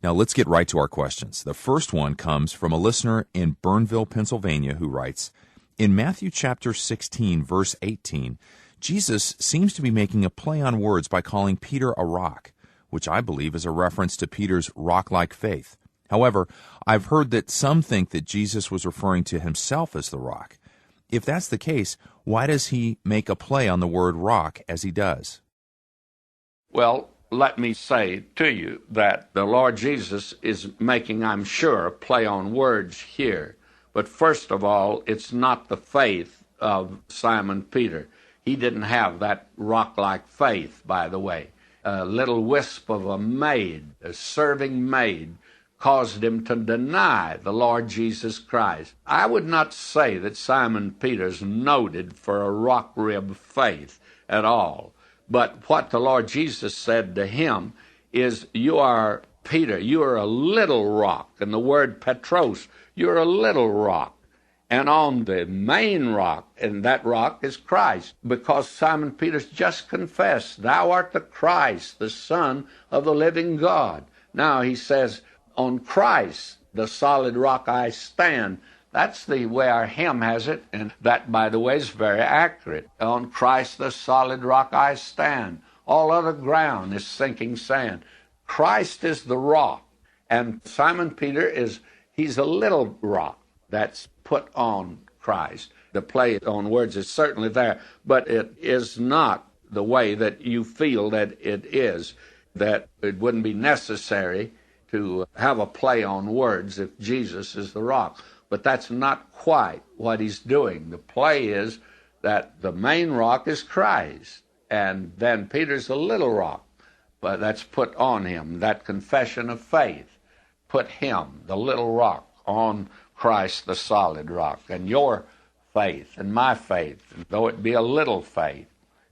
Now let's get right to our questions. The first one comes from a listener in Burnville, Pennsylvania, who writes, in Matthew chapter 16, verse 18, Jesus seems to be making a play on words by calling Peter a rock, which I believe is a reference to Peter's rock-like faith. However, I've heard that some think that Jesus was referring to himself as the rock. If that's the case, why does he make a play on the word rock as he does? Well, let me say to you that the Lord Jesus is making, I'm sure, a play on words here. But first of all, it's not the faith of Simon Peter. He didn't have that rock-like faith, by the way. A little wisp of a maid, a serving maid, caused him to deny the Lord Jesus Christ. I would not say that Simon Peter's noted for a rock-rib faith at all. But what the Lord Jesus said to him is, you are Peter, you are a little rock. And the word Petros, you're a little rock. And on the main rock, and that rock is Christ, because Simon Peter's just confessed, thou art the Christ, the Son of the living God. Now he says, on Christ, the solid rock I stand. That's the way our hymn has it, and that, by the way, is very accurate. On Christ, the solid rock I stand. All other ground is sinking sand. Christ is the rock, and Simon Peter he's a little rock that's put on Christ. The play on words is certainly there, but it is not the way that you feel that it is, that it wouldn't be necessary to have a play on words if Jesus is the rock. But that's not quite what he's doing. The play is that the main rock is Christ, and then Peter's a little rock, but that's put on him. That confession of faith put him, the little rock, on Christ, the solid rock. And your faith and my faith, though it be a little faith,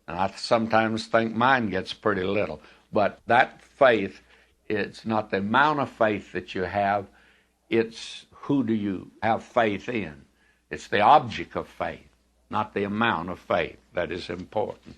and I sometimes think mine gets pretty little, but that faith, it's not the amount of faith that you have, it's who do you have faith in. It's the object of faith, not the amount of faith that is important.